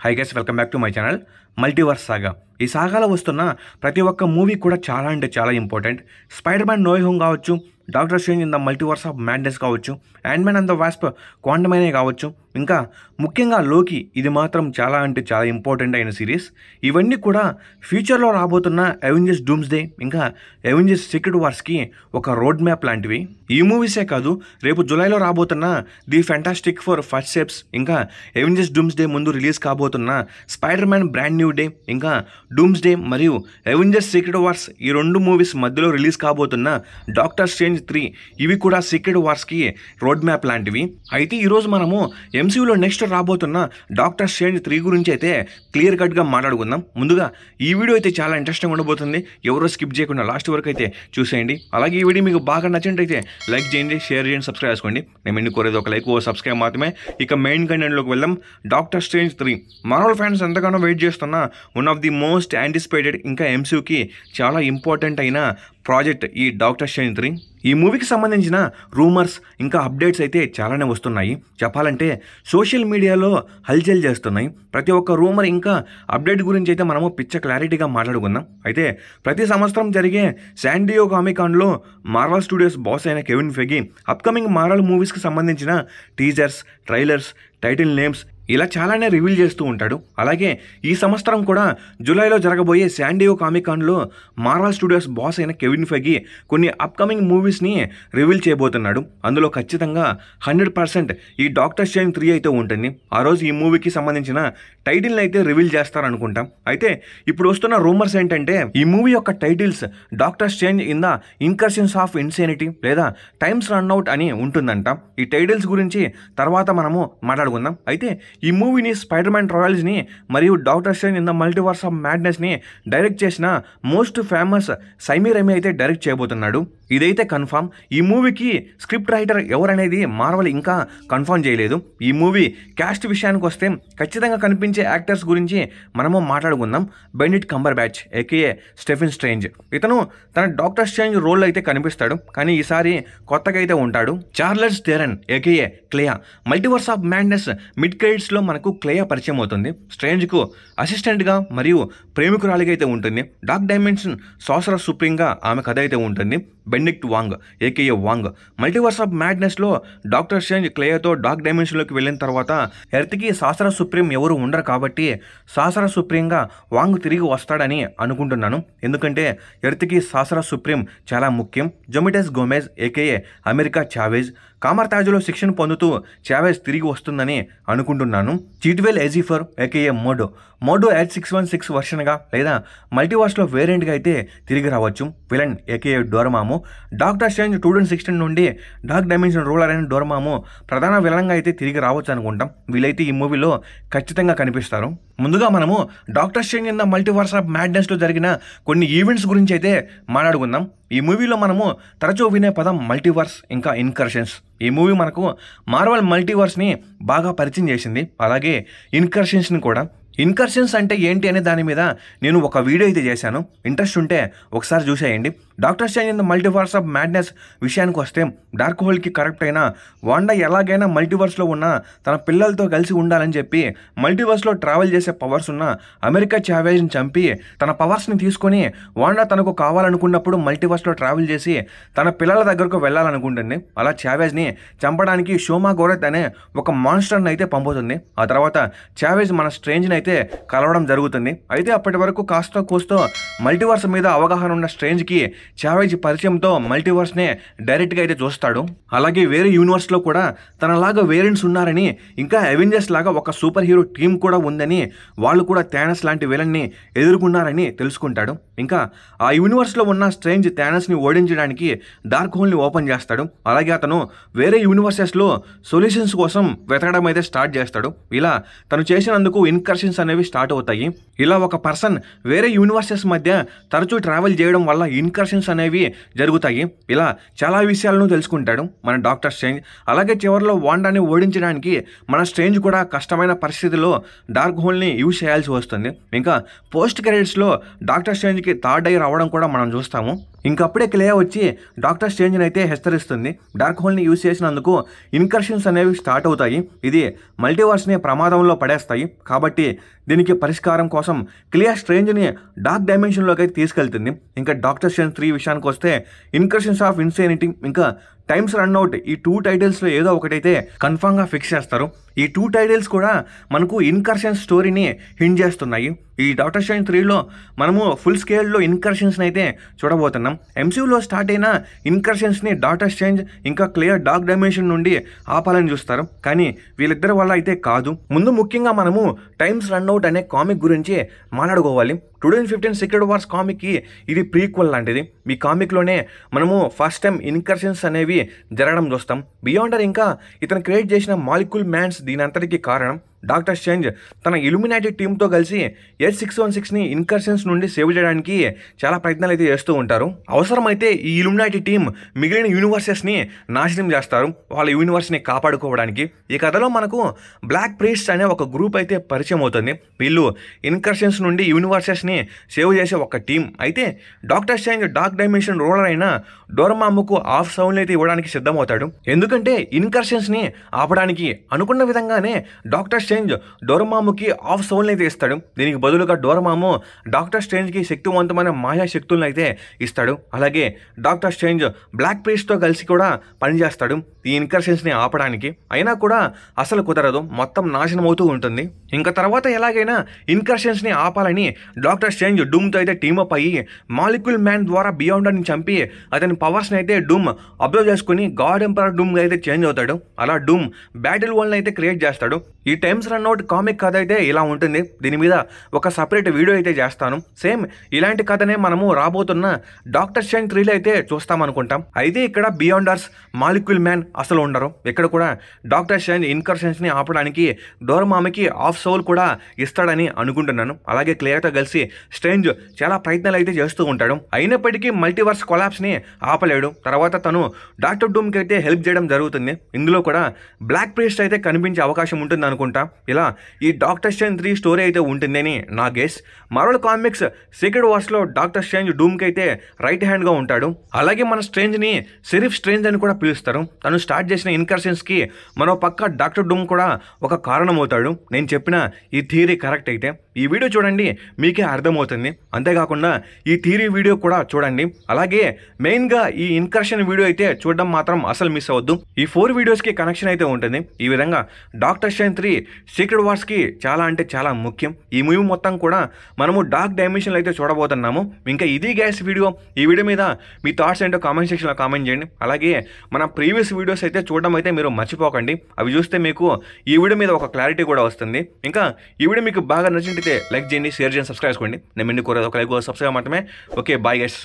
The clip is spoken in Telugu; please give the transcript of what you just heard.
High guys, welcome back to my channel multiverse saga. ఈ సాగాలో వస్తున్న ప్రతి ఒక్క మూవీ కూడా చాలా అంటే చాలా important. Spider Man No Way Home కావచ్చు, Doctor Strange in the Multiverse of Madness కావచ్చు, Ant Man and the Wasp క్వాంటమైనే కావచ్చు, ఇంకా ముఖ్యంగా లోకి, ఇది మాత్రం చాలా అంటే చాలా ఇంపార్టెంట్ అయిన సిరీస్. ఇవన్నీ కూడా ఫ్యూచర్లో రాబోతున్న అవెంజర్స్ డూమ్స్డే, ఇంకా అవెంజర్స్ సీక్రెట్ వార్స్కి ఒక రోడ్ మ్యాప్ లాంటివి. ఈ మూవీసే కాదు, రేపు జూలైలో రాబోతున్న the Fantastic Four First Steps, ఇంకా అవెంజర్స్ డూమ్స్డే ముందు రిలీజ్ కాబోతున్న Spider Man Brand New Day, ఇంకా డూమ్స్డే మరియు అవెంజర్స్ సీక్రెట్ వార్స్, ఈ రెండు మూవీస్ మధ్యలో రిలీజ్ కాబోతున్న డాక్టర్ స్ట్రేంజ్ 3, ఇవి కూడా సీక్రెట్ వార్స్కి రోడ్ మ్యాప్ లాంటివి. అయితే ఈరోజు మనము ఎంసీయూలో నెక్స్ట్ రాబోతున్న డాక్టర్ స్ట్రేంజ్ 3 గురించి అయితే క్లియర్ కట్గా మాట్లాడుకుందాం. ముందుగా ఈ వీడియో అయితే చాలా ఇంట్రెస్టింగ్ ఉండబోతుంది, ఎవరో స్కిప్ చేయకుండా లాస్ట్ వరకు అయితే చూసేయండి. అలాగే ఈ వీడియో మీకు బాగా నచ్చినట్టయితే లైక్ చేయండి, షేర్ చేయండి, సబ్స్క్రైబ్ చేసుకోండి. నేను ఎన్ని కోరేది ఒక లైక్, ఓ సబ్స్క్రైబ్ మాత్రమే. ఇక మెయిన్ కంటెంట్లోకి వెళ్దాం. డాక్టర్ స్ట్రేంజ్ 3 మార్వెల్ ఫ్యాన్స్ ఎంతగానో వెయిట్ చేస్తున్న one of the most anticipated, ఇంకా ఎంసీయూకి చాలా ఇంపార్టెంట్ అయిన ప్రాజెక్ట్ ఈ డాక్టర్ స్ట్రేంజ్ 3. ఈ మూవీకి సంబంధించిన రూమర్స్ ఇంకా అప్డేట్స్ అయితే చాలానే వస్తున్నాయి. చెప్పాలంటే సోషల్ మీడియాలో హల్చల్ చేస్తున్నాయి. ప్రతి ఒక్క రూమర్ ఇంకా అప్డేట్ గురించి అయితే మనము పిచ్చ క్లారిటీగా మాట్లాడుకుందాం. అయితే ప్రతి సంవత్సరం జరిగే శాన్ డియో కామికాన్లో మార్వెల్ స్టూడియోస్ బాస్ అయిన కెవిన్ ఫెగి అప్కమింగ్ మార్వెల్ మూవీస్కి సంబంధించిన టీజర్స్, ట్రైలర్స్, టైటిల్ నేమ్స్ ఇలా చాలానే రివీల్ చేస్తూ ఉంటాడు. అలాగే ఈ సంవత్సరం కూడా జూలైలో జరగబోయే శాన్ డియో కామికాన్లో మార్వెల్ స్టూడియోస్ బాస్ అయిన కెవిన్ ఫెగి కొన్ని అప్కమింగ్ మూవీస్ని రివీల్ చేయబోతున్నాడు. అందులో ఖచ్చితంగా 100% ఈ డాక్టర్ స్ట్రేంజ్ 3 అయితే ఉంటుంది. ఆ రోజు ఈ మూవీకి సంబంధించిన టైటిల్ని అయితే రివీల్ చేస్తారనుకుంటాం. అయితే ఇప్పుడు వస్తున్న రూమర్స్ ఏంటంటే ఈ మూవీ యొక్క titles Doctor Strange in the Incursions of Insanity లేదా టైమ్స్ రన్ అవుట్ అని ఉంటుందంట. ఈ టైటిల్స్ గురించి తర్వాత మనము మాట్లాడుకుందాం. అయితే ఈ మూవీని స్పైడర్ మ్యాన్ ట్రయల్స్ని మరియు Doctor Strange in the Multiverse of మ్యాడ్నెస్ని డైరెక్ట్ చేసిన మోస్ట్ ఫేమస్ సైమీ రైమీ అయితే డైరెక్ట్ చేయబోతున్నాడు. ఇదైతే కన్ఫామ్. ఈ మూవీకి స్క్రిప్ట్ రైటర్ ఎవరనేది మార్వెల్ ఇంకా కన్ఫర్మ్ చేయలేదు. ఈ మూవీ క్యాస్ట్ విషయానికి వస్తే ఖచ్చితంగా కనిపించే యాక్టర్స్ గురించి మనము మాట్లాడుకుందాం. Benedict Cumberbatch AKA Stephen strange, ఇతను తన డాక్టర్ స్ట్రేంజ్ రోల్ అయితే కనిపిస్తాడు, కానీ ఈసారి కొత్తగా అయితే ఉంటాడు. Charlize Theron AKA Clea, Multiverse of Madness mid క్రెడిట్స్లో మనకు క్లేయా పరిచయం అవుతుంది. స్ట్రేంజ్కు అసిస్టెంట్గా మరియు ప్రేమికురాలిగా అయితే ఉంటుంది. డార్క్ డైమెన్షన్ సాసరర్ సుప్రీంగా ఆమె కథ అయితే ఉంటుంది. Benedict Wong AKA Wong, Multiverse of మ్యాడ్నెస్లో డాక్టర్ స్ట్రేంజ్ క్లేయాతో డార్క్ డైమెన్షన్లోకి వెళ్ళిన తర్వాత ఎర్త్కి సాసరర్ సుప్రీం ఎవరు ఉండరు కాబట్టి సాసరర్ సుప్రీంగా వాంగ్ తిరిగి వస్తాడని అనుకుంటున్నాను. ఎందుకంటే ఎర్త్కి సాసరర్ సుప్రీం చాలా ముఖ్యం. జొమిటెస్ గోమెజ్ ఏకేఏ అమెరికా చావేజ్, కామర్తాజ్లో శిక్షణ పొందుతూ చావేజ్ తిరిగి వస్తుందని అనుకుంటున్నాను. చీట్వెల్ ఎజిఫర్ ఏకేఏ మోడో H616 వర్షన్గా లేదా మల్టీవర్స్లో వేరియంట్గా అయితే తిరిగి రావచ్చు. విలన్ ఏకేఏ డోరమాము, డాక్టర్ స్ట్రేంజ్ 2016 నుండి డార్క్ డైమెన్షన్ రూలర్ అయిన డోరమాము ప్రధాన విలన్గా అయితే తిరిగి రావచ్చు అనుకుంటాం. వీళ్ళైతే ఈ మూవీలో ఖచ్చితంగా కనిపిస్తారు. ముందుగా మనము Doctor Strange in the Multiverse of మ్యాడ్నెస్లో జరిగిన కొన్ని ఈవెంట్స్ గురించి అయితే మాట్లాడుకుందాం. ఈ మూవీలో మనము తరచూ వినే పదం మల్టీవర్స్ ఇంకా ఇన్కర్షన్స్. ఈ మూవీ మనకు మార్వెల్ మల్టీవర్స్ని బాగా పరిచయం చేసింది, అలాగే ఇన్కర్షన్స్ని కూడా. ఇన్కర్షన్స్ అంటే ఏంటి అనే దాని మీద నేను ఒక వీడియో అయితే చేశాను, ఇంట్రెస్ట్ ఉంటే ఒకసారి చూసేయండి. Doctor Strange in the Multiverse of madness విషయానికి వస్తే డార్క్ హోల్కి కరెక్ట్ అయిన వాండా ఎలాగైనా మల్టీవర్స్లో ఉన్న తన పిల్లలతో కలిసి ఉండాలని చెప్పి మల్టీవర్స్లో ట్రావెల్ చేసే పవర్స్ ఉన్న అమెరికా చావేజ్ని చంపి తన పవర్స్ని తీసుకొని వాండా తనకు కావాలనుకున్నప్పుడు మల్టీవర్స్లో ట్రావెల్ చేసి తన పిల్లల దగ్గరకు వెళ్ళాలనుకుంటుంది. అలా చావేజ్ని చంపడానికి షోమా గోరెత్ అనే ఒక మాన్స్టర్ని అయితే పంపుతుంది. ఆ తర్వాత చావేజ్ మన స్ట్రేంజ్ని అయితే కలవడం జరుగుతుంది. అయితే అప్పటి వరకు కాస్త కోస్తో మల్టీవర్స్ మీద అవగాహన ఉన్న స్ట్రేంజ్కి చావేజ్ పరిచయంతో మల్టీవర్స్నే డైరెక్ట్గా అయితే చూస్తాడు. అలాగే వేరే యూనివర్స్లో కూడా తనలాగా వేరియంట్స్ ఉన్నారని, ఇంకా అవెంజర్స్ లాగా ఒక సూపర్ హీరో టీం కూడా ఉందని, వాళ్ళు కూడా థానస్ లాంటి విలన్ని ఎదుర్కొన్నారని తెలుసుకుంటాడు. ఇంకా ఆ యూనివర్స్లో ఉన్న స్ట్రేంజ్ థానస్ని ఓడించడానికి డార్క్ హోల్ని ఓపెన్ చేస్తాడు. అలాగే అతను వేరే యూనివర్సెస్లో సొల్యూషన్స్ కోసం వెతకడం అయితే స్టార్ట్ చేస్తాడు. ఇలా తను చేసినందుకు ఇన్కర్షన్స్ అనేవి స్టార్ట్ అవుతాయి. ఇలా ఒక పర్సన్ వేరే యూనివర్సెస్ మధ్య తరచూ ట్రావెల్ చేయడం వల్ల ఇన్కర్షన్స్ ఇన్కర్షన్స్ అనేవి జరుగుతాయి. ఇలా చాలా విషయాలను తెలుసుకుంటాడు మన డాక్టర్ స్ట్రేంజ్. అలాగే చివరిలో వాండాని ఓడించడానికి మన స్ట్రేంజ్ కూడా కష్టమైన పరిస్థితిలో డార్క్ హోల్ని యూజ్ చేయాల్సి వస్తుంది. ఇంకా పోస్ట్ క్రెడిట్స్లో డాక్టర్ స్ట్రేంజ్కి థర్డ్ ఐ రావడం కూడా మనం చూస్తాము. ఇంకప్పుడే క్లేయా వచ్చి డాక్టర్ స్ట్రేంజ్ని అయితే హెచ్చరిస్తుంది. డార్క్ హోల్ని యూజ్ చేసినందుకు ఇన్కర్షన్స్ అనేవి స్టార్ట్ అవుతాయి. ఇది మల్టీవర్స్ని ప్రమాదంలో పడేస్తాయి. కాబట్టి దీనికి పరిష్కారం కోసం క్లియా స్ట్రేంజ్ని డార్క్ డైమెన్షన్లోకి అయితే తీసుకెళ్తుంది. ఇంకా డాక్టర్ స్ట్రేంజ్ 3 విషయానికి వస్తే ఇన్కర్షన్స్ ఆఫ్ ఇన్సేనిటీ ఇంకా టైమ్స్ రన్అవుట్ ఈ 2 టైటిల్స్లో ఏదో ఒకటైతే కన్ఫామ్గా ఫిక్స్ చేస్తారు. ఈ 2 టైటిల్స్ కూడా మనకు ఇన్కర్షన్ స్టోరీని హింట్ చేస్తున్నాయి. ఈ డాక్టర్ స్ట్రేంజ్ 3లో మనము ఫుల్ స్కేల్లో ఇన్కర్షన్స్ని అయితే చూడబోతున్నాం. ఎంసీయూలో స్టార్ట్ అయిన ఇన్కర్షన్స్ని డాక్టర్ స్ట్రేంజ్ ఇంకా క్లియర్ డార్క్ డైమెన్షన్ నుండి ఆపాలని చూస్తారు. కానీ వీళ్ళిద్దరి వల్ల అయితే కాదు. ముందు ముఖ్యంగా మనము టైమ్స్ రన్అవుట్ అనే కామిక్ గురించి మాట్లాడుకోవాలి. 2015 సీక్రెట్ వార్స్ కామిక్కి ఇది ప్రీక్వెల్ లాంటిది. ఈ కామిక్లోనే మనము ఫస్ట్ టైం ఇన్కర్షన్స్ అనేవి జరగడం చూస్తాం. బియాండర్ ఇంకా ఇతను క్రియేట్ చేసిన మాలిక్యూల్ మ్యాన్స్ దీని అంతటికి కారణం. డాక్టర్ స్ట్రేంజ్ తన ఇల్యూమినాటీ టీంతో కలిసి S616ని ఇన్కర్షన్స్ నుండి సేవ్ చేయడానికి చాలా ప్రయత్నాలు అయితే చేస్తూ ఉంటారు. అవసరమైతే ఈ ఇల్యూమినాటీ టీం మిగిలిన యూనివర్సెస్ని నాశనం చేస్తారు వాళ్ళ యూనివర్స్ని కాపాడుకోవడానికి. ఈ కథలో మనకు బ్లాక్ ప్రీస్ట్ అనే ఒక గ్రూప్ అయితే పరిచయం అవుతుంది. వీళ్ళు ఇన్కర్షన్స్ నుండి యూనివర్సెస్ని సేవ్ చేసే ఒక టీం. అయితే Doctor Strange dark dimension ruler అయిన డోరమాముకు ఆఫ్ సౌండ్ అయితే ఇవ్వడానికి సిద్ధమవుతాడు. ఎందుకంటే ఇన్కర్షన్స్ని ఆపడానికి అనుకున్న విధంగానే డాక్టర్ స్ట్రేంజ్ డోరమాముకి ఆఫ్ సౌండ్ అయితే ఇస్తాడు. దీనికి బదులుగా డోరమాము డాక్టర్ స్ట్రేంజ్కి శక్తివంతమైన మాయా శక్తులను అయితే ఇస్తాడు. అలాగే డాక్టర్ స్ట్రేంజ్ బ్లాక్ ప్రీస్ట్తో కలిసి కూడా పనిచేస్తాడు ఈ ఇన్కర్షన్స్ని ఆపడానికి. అయినా కూడా అసలు కుదరదు, మొత్తం నాశనం అవుతూ ఉంటుంది. ఇంకా తర్వాత ఎలాగైనా ఇన్కర్షన్స్ని ఆపాలని డాక్టర్ స్ట్రేంజ్ డూమ్తో అయితే టీమప్ అయ్యి మాలిక్యూల్ మ్యాన్ ద్వారా బియాండర్ని చంపి అతని పవర్స్ని అయితే డూమ్ అబ్జర్వ్ చేసుకుని గాడ్ ఎంపరర్ డూమ్గా అయితే చేంజ్ అవుతాడు. అలా డూమ్ బ్యాటిల్ వరల్డ్ని అయితే క్రియేట్ చేస్తాడు. ఈ టైమ్స్ రన్అవుట్ కామిక్ కథ అయితే ఇలా ఉంటుంది. దీని మీద ఒక సపరేట్ వీడియో అయితే చేస్తాను. సేమ్ ఇలాంటి కథనే మనము రాబోతున్న డాక్టర్ స్ట్రేంజ్ 3లో అయితే చూస్తామనుకుంటాం. అయితే ఇక్కడ బియాండర్స్ మాలిక్యూల్ మ్యాన్ అసలు ఉండరు. ఇక్కడ కూడా డాక్టర్ స్ట్రేంజ్ ఇన్కర్షన్స్ని ఆపడానికి డోరమాముకి ఆఫ్ సౌల్ కూడా ఇస్తాడని అనుకుంటున్నాను. అలాగే క్లియర్తో కలిసి స్ట్రేంజ్ చాలా ప్రయత్నాలు అయితే చేస్తూ ఉంటాడు. అయినప్పటికీ మల్టీవర్స్ కొలాప్స్ని ఆపలేడు. తర్వాత తను డాక్టర్ డూమ్కి అయితే హెల్ప్ చేయడం జరుగుతుంది. ఇందులో కూడా బ్లాక్ ప్రీస్ట్ అయితే కనిపించే అవకాశం ఉంటుంది అనుకుంటా. ఇలా ఈ డాక్టర్ స్ట్రేంజ్ 3 స్టోరీ అయితే ఉంటుందని నా గెస్. మార్వెల్ కామిక్స్ సీక్రెట్ వార్స్లో డాక్టర్ స్ట్రేంజ్ డూమ్కి అయితే రైట్ హ్యాండ్గా ఉంటాడు. అలాగే మన స్ట్రేంజ్ని షెరీఫ్ స్ట్రేంజ్ అని కూడా పిలుస్తారు. తను స్టార్ట్ చేసిన ఇన్కర్షన్స్కి మరో పక్క డాక్టర్ డూమ్ కూడా ఒక కారణం అవుతాడు. నేను చెప్పిన ఈ థియరీ కరెక్ట్ అయితే ఈ వీడియో చూడండి, మీకే అర్థమవుతుంది. అంతేకాకుండా ఈ థియరీ వీడియో కూడా చూడండి. అలాగే మెయిన్గా ఈ ఇన్కర్షన్ వీడియో అయితే చూడడం మాత్రం అసలు మిస్ అవ్వద్దు. ఈ 4 వీడియోస్కి కనెక్షన్ అయితే ఉంటుంది. ఈ విధంగా డాక్టర్ స్ట్రేంజ్ 3 సీక్రెట్ వార్స్కి చాలా అంటే చాలా ముఖ్యం. ఈ మూవీ మొత్తం కూడా మనము డార్క్ డైమెన్షన్లో అయితే చూడబోతున్నాము. ఇంకా ఇది గ్యాస్ వీడియో. ఈ వీడియో మీద మీ థాట్స్ ఏంటో కామెంట్ సెక్షన్లో కామెంట్ చేయండి. అలాగే మన ప్రీవియస్ వీడియోస్ అయితే చూడడం అయితే మీరు మర్చిపోకండి. అవి చూస్తే మీకు ఈ వీడియో మీద ఒక క్లారిటీ కూడా వస్తుంది. ఇంకా ఈ వీడియో మీకు బాగా నచ్చినట్లయితే లైక్ చేయండి, షేర్ చేయండి, సబ్స్క్రైబ్ చేసుకోండి. నేను మీకు కోరేది ఒక లైక్ సబ్స్క్రైబ్ మాత్రమే. Okay, bye guys.